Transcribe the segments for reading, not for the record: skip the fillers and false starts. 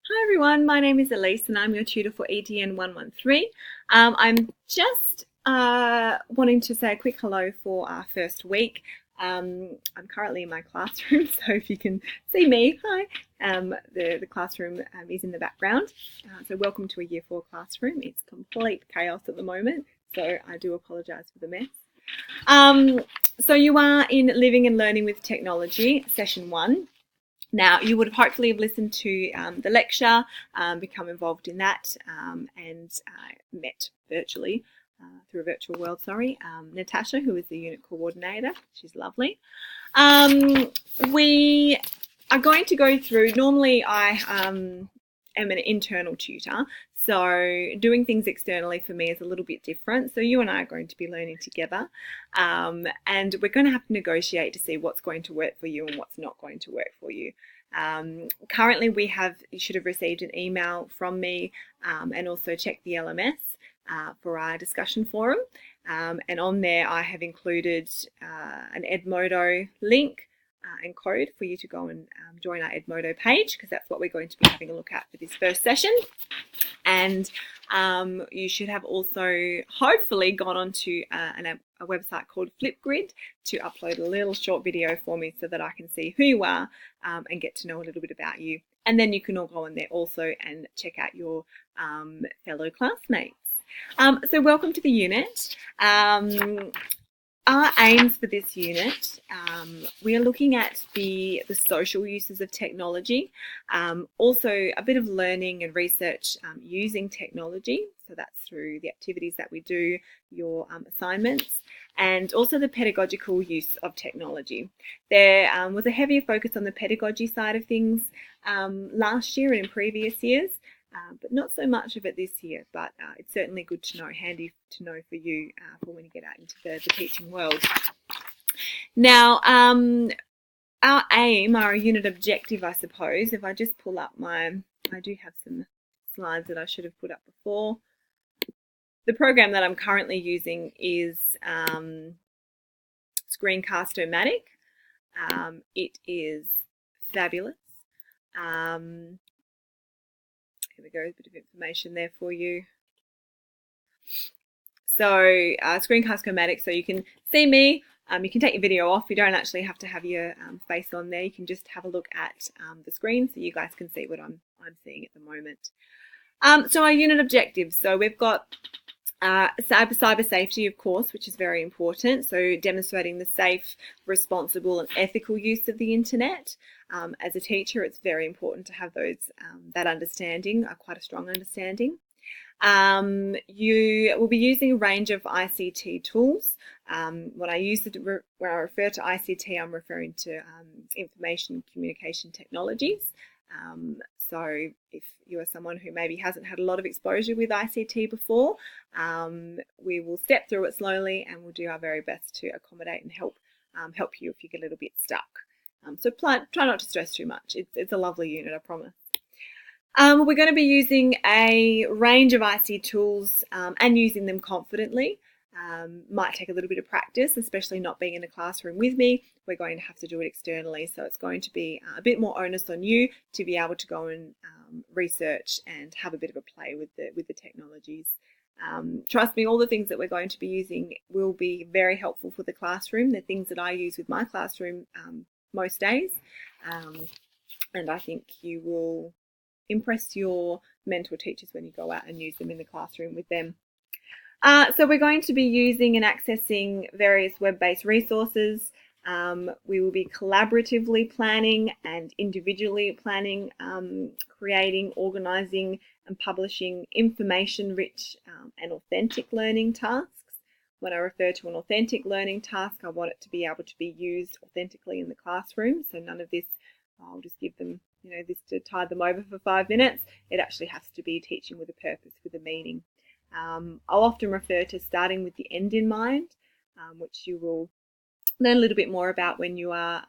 Hi everyone, my name is Elise and I'm your tutor for EDN113. I'm just wanting to say a quick hello for our first week. I'm currently in my classroom, so if you can see me, hi. The classroom is in the background. So welcome to a Year 4 classroom. It's complete chaos at the moment, so I do apologise for the mess. So you are in Living and Learning with Technology, Session 1. Now, you would hopefully have listened to the lecture, become involved in that, and met virtually through a virtual world, Natasha, who is the unit coordinator. She's lovely. We are going to go through, normally I am an internal tutor, so doing things externally for me is a little bit different. So you and I are going to be learning together, and we're going to have to negotiate to see what's going to work for you and what's not going to work for you. Currently you should have received an email from me, and also check the LMS for our discussion forum. And on there I have included an Edmodo link and code for you to go and join our Edmodo page, because that's what we're going to be having a look at for this first session. And you should have also hopefully gone onto a website called Flipgrid to upload a little short video for me so that I can see who you are and get to know a little bit about you. And then you can all go in there also and check out your fellow classmates. So welcome to the unit. Our aims for this unit, we are looking at the social uses of technology, also a bit of learning and research using technology, so that's through the activities that we do, your assignments, and also the pedagogical use of technology. There was a heavier focus on the pedagogy side of things last year and in previous years, but not so much of it this year, but it's certainly good to know, handy to know for you for when you get out into the teaching world. Now, our aim, our unit objective, I suppose, if I just pull up I do have some slides that I should have put up before. The program that I'm currently using is Screencast-O-Matic. It is fabulous. Here we go, a bit of information there for you. So Screencast-O-Matic, so you can see me. You can take your video off. You don't actually have to have your face on there. You can just have a look at the screen so you guys can see what I'm seeing at the moment. So our unit objectives. So we've got cyber safety, of course, which is very important. So demonstrating the safe, responsible and ethical use of the internet. As a teacher, it's very important to have that understanding, quite a strong understanding. You will be using a range of ICT tools. When I refer to ICT, I'm referring to information communication technologies. So if you are someone who maybe hasn't had a lot of exposure with ICT before, we will step through it slowly and we'll do our very best to accommodate and help you if you get a little bit stuck. So try not to stress too much. It's a lovely unit, I promise. We're going to be using a range of ICT tools and using them confidently. Might take a little bit of practice, especially not being in a classroom with me. We're going to have to do it externally, so it's going to be a bit more onus on you to be able to go and research and have a bit of a play with the technologies. Trust me, all the things that we're going to be using will be very helpful for the classroom. They're things that I use with my classroom most days, and I think you will impress your mentor teachers when you go out and use them in the classroom with them. So we're going to be using and accessing various web-based resources. We will be collaboratively planning and individually planning, creating, organising and publishing information-rich and authentic learning tasks. When I refer to an authentic learning task, I want it to be able to be used authentically in the classroom. So none of this, I'll just give them, this to tide them over for 5 minutes. It actually has to be teaching with a purpose, with a meaning. I'll often refer to starting with the end in mind, which you will learn a little bit more about when you are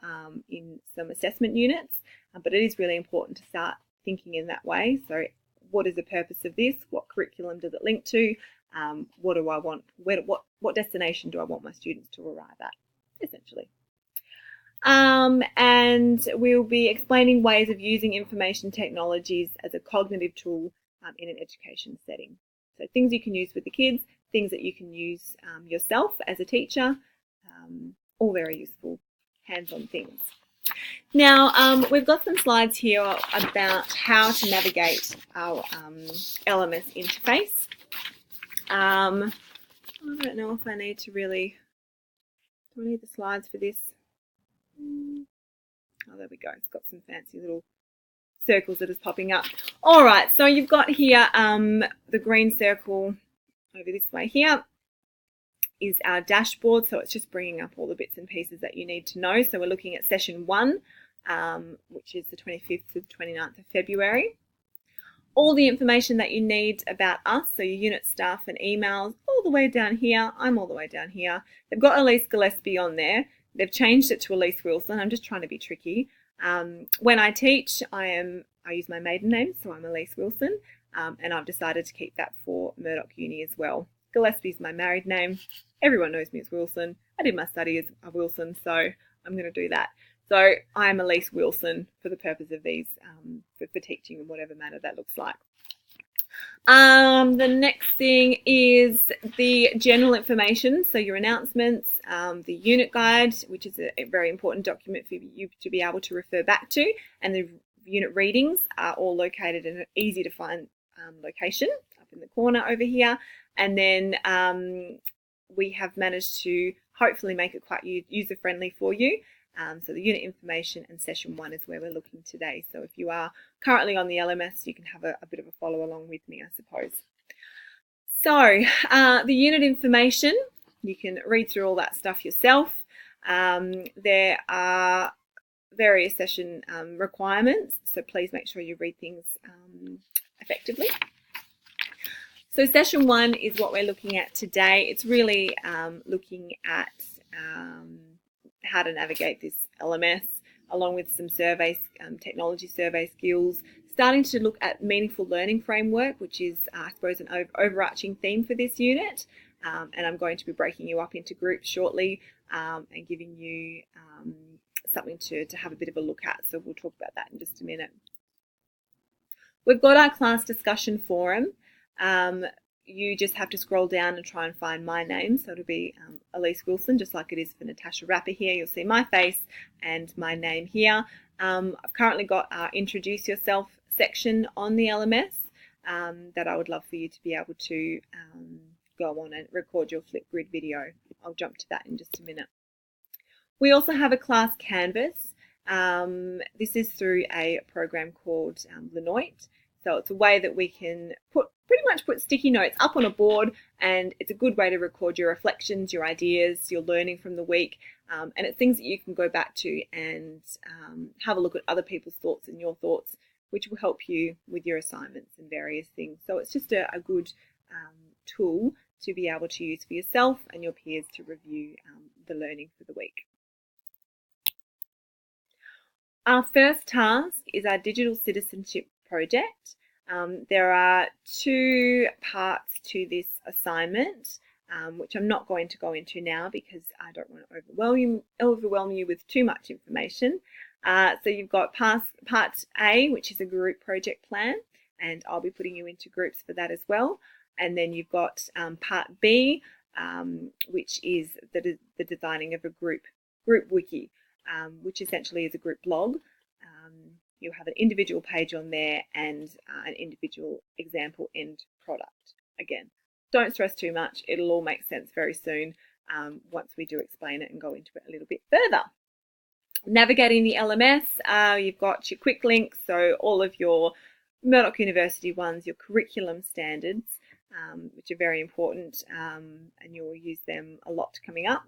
in some assessment units, but it is really important to start thinking in that way. So what is the purpose of this? What curriculum does it link to? What do I want? What destination do I want my students to arrive at, essentially? And we'll be explaining ways of using information technologies as a cognitive tool in an education setting. So things you can use with the kids, things that you can use yourself as a teacher, all very useful hands-on things. Now, we've got some slides here about how to navigate our LMS interface. I don't know if I need to really, do I need the slides for this? Oh, there we go. It's got some fancy little circles that is popping up. All right, so you've got here the green circle over this way here is our dashboard. So it's just bringing up all the bits and pieces that you need to know. So we're looking at session 1, which is the 25th to the 29th of February. All the information that you need about us, so your unit staff and emails, all the way down here. I'm all the way down here. They've got Elise Gillespie on there. They've changed it to Elise Wilson. I'm just trying to be tricky. When I teach, I use my maiden name, so I'm Elise Wilson, and I've decided to keep that for Murdoch Uni as well. Gillespie is my married name. Everyone knows me as Wilson. I did my study as a Wilson, so I'm going to do that. So I'm Elise Wilson for the purpose of these, for teaching in whatever manner that looks like. The next thing is the general information, so your announcements, the unit guide, which is a very important document for you to be able to refer back to, and the unit readings are all located in an easy to find location up in the corner over here. And then we have managed to hopefully make it quite user-friendly for you. So the unit information and session 1 is where we're looking today. So if you are currently on the LMS, you can have a bit of a follow along with me, I suppose. So the unit information, you can read through all that stuff yourself. There are various session requirements, so please make sure you read things effectively. So session 1 is what we're looking at today. It's really looking at how to navigate this LMS, along with some surveys, technology survey skills, starting to look at meaningful learning framework, which is, I suppose, an overarching theme for this unit. And I'm going to be breaking you up into groups shortly and giving you something to have a bit of a look at. So we'll talk about that in just a minute. We've got our class discussion forum. You just have to scroll down and try and find my name. So it'll be Elise Wilson, just like it is for Natasha Rapper here. You'll see my face and my name here. I've currently got our Introduce Yourself section on the LMS that I would love for you to be able to go on and record your Flipgrid video. I'll jump to that in just a minute. We also have a class canvas. This is through a program called Lenoit. So it's a way that we can pretty much put sticky notes up on a board, and it's a good way to record your reflections, your ideas, your learning from the week, and it's things that you can go back to and have a look at other people's thoughts and your thoughts, which will help you with your assignments and various things. So it's just a good tool to be able to use for yourself and your peers to review the learning for the week. Our first task is our digital citizenship project. There are 2 parts to this assignment, which I'm not going to go into now because I don't want to overwhelm you with too much information. So you've got part A, which is a group project plan, and I'll be putting you into groups for that as well. And then you've got part B, which is the designing of a group wiki, which essentially is a group blog. You'll have an individual page on there and an individual example end product. Again, don't stress too much. It'll all make sense very soon once we do explain it and go into it a little bit further. Navigating the LMS, you've got your quick links, so all of your Murdoch University ones, your curriculum standards, which are very important, and you'll use them a lot coming up.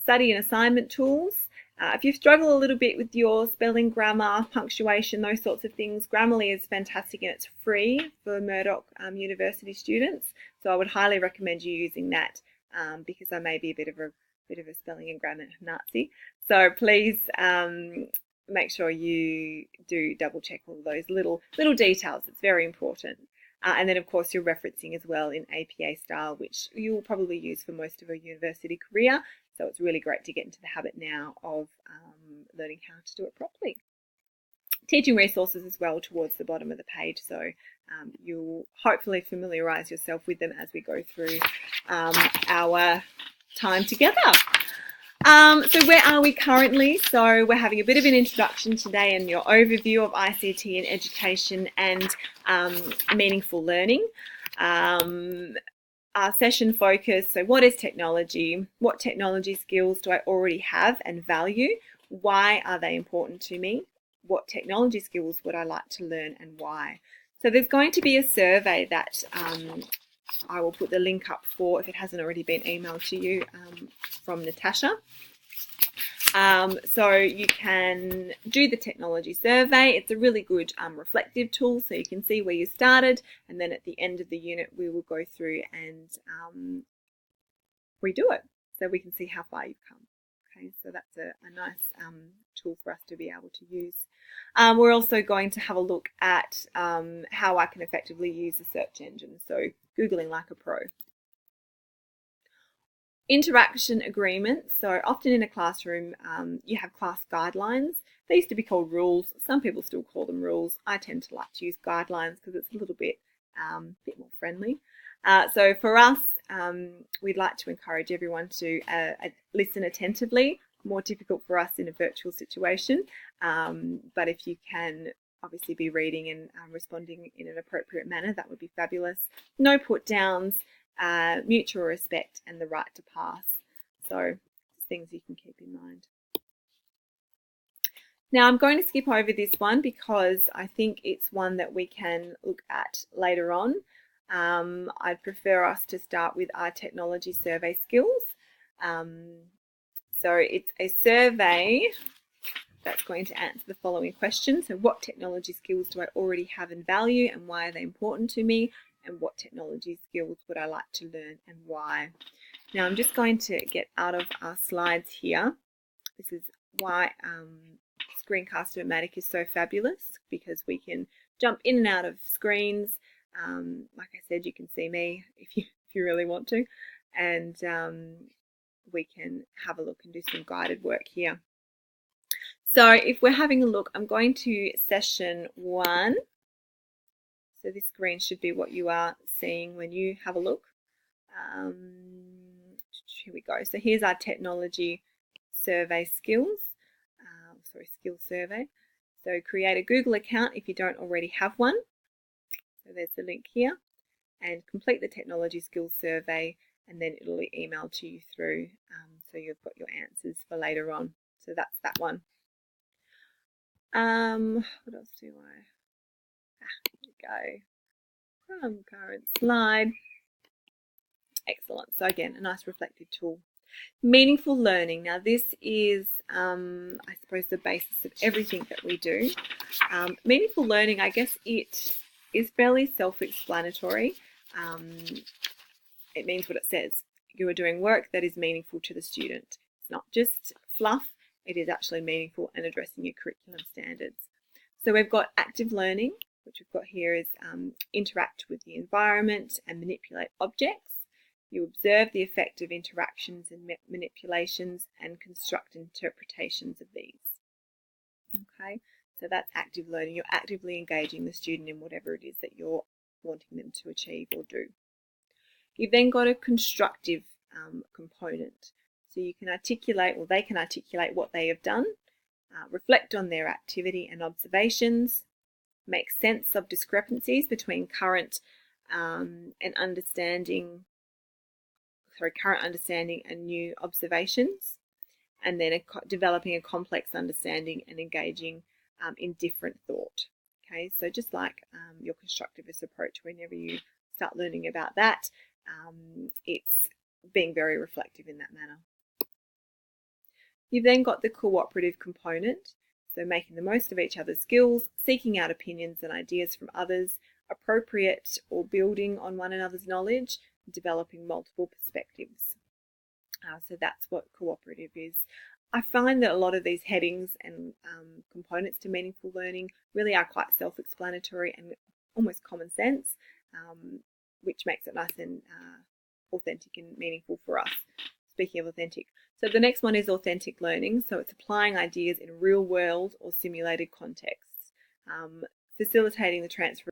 Study and assignment tools. If you struggle a little bit with your spelling, grammar, punctuation, those sorts of things, Grammarly is fantastic and it's free for Murdoch University students. So I would highly recommend you using that because I may be a bit of a spelling and grammar Nazi. So please make sure you do double check all those little details. It's very important. And then, of course, you're referencing as well in APA style, which you'll probably use for most of a university career. So it's really great to get into the habit now of learning how to do it properly. Teaching resources as well towards the bottom of the page, so you'll hopefully familiarise yourself with them as we go through our time together. So where are we currently? So we're having a bit of an introduction today and your overview of ICT in education and meaningful learning. Our session focus, so what is technology? What technology skills do I already have and value? Why are they important to me? What technology skills would I like to learn and why? So there's going to be a survey that I will put the link up for if it hasn't already been emailed to you from Natasha. So you can do the technology survey. It's a really good reflective tool, so you can see where you started, and then at the end of the unit we will go through and redo it so we can see how far you've come. Okay, so that's a nice tool for us to be able to use. We're also going to have a look at how I can effectively use a search engine, so Googling like a pro. Interaction agreements. So often in a classroom you have class guidelines. They used to be called rules. Some people still call them rules. I tend to like to use guidelines because it's a little bit more friendly. So for us, we'd like to encourage everyone to listen attentively. More difficult for us in a virtual situation, but if you can obviously be reading and responding in an appropriate manner, that would be fabulous. No put downs, mutual respect, and the right to pass. So things you can keep in mind. Now I'm going to skip over this one because I think it's one that we can look at later on. I'd prefer us to start with our technology survey skills. So it's a survey that's going to answer the following questions. So what technology skills do I already have and value, and why are they important to me? And what technology skills would I like to learn and why? Now I'm just going to get out of our slides here. This is why Screencast-O-Matic is so fabulous, because we can jump in and out of screens. Like I said, you can see me if you really want to, and we can have a look and do some guided work here. So if we're having a look, I'm going to session 1. So this screen should be what you are seeing when you have a look. Here we go. So here's our technology survey skills. Skill survey. So create a Google account if you don't already have one. So there's the link here. And complete the technology skills survey, and then it'll be emailed to you through, so you've got your answers for later on. So that's that one. What else do I? Here we go. From current slide. Excellent. So again, a nice reflective tool. Meaningful learning. Now this is, I suppose, the basis of everything that we do. Meaningful learning, I guess it is fairly self-explanatory. It means what it says. You are doing work that is meaningful to the student. It's not just fluff, it is actually meaningful and addressing your curriculum standards. So we've got active learning, which we've got here is interact with the environment and manipulate objects. You observe the effect of interactions and manipulations and construct interpretations of these. Okay, so that's active learning. You're actively engaging the student in whatever it is that you're wanting them to achieve or do. You've then got a constructive component. So you can articulate, or they can articulate what they have done, reflect on their activity and observations, make sense of discrepancies between current understanding and new observations, and then developing a complex understanding and engaging in different thought. Okay, so just like your constructivist approach, whenever you start learning about that, it's being very reflective in that manner. You've then got the cooperative component, so making the most of each other's skills, seeking out opinions and ideas from others, appropriate or building on one another's knowledge, developing multiple perspectives. So that's what cooperative is. I find that a lot of these headings and components to meaningful learning really are quite self-explanatory and almost common sense, which makes it nice and authentic and meaningful for us. speaking of authentic. So the next one is authentic learning. So it's applying ideas in real world or simulated contexts, facilitating the transfer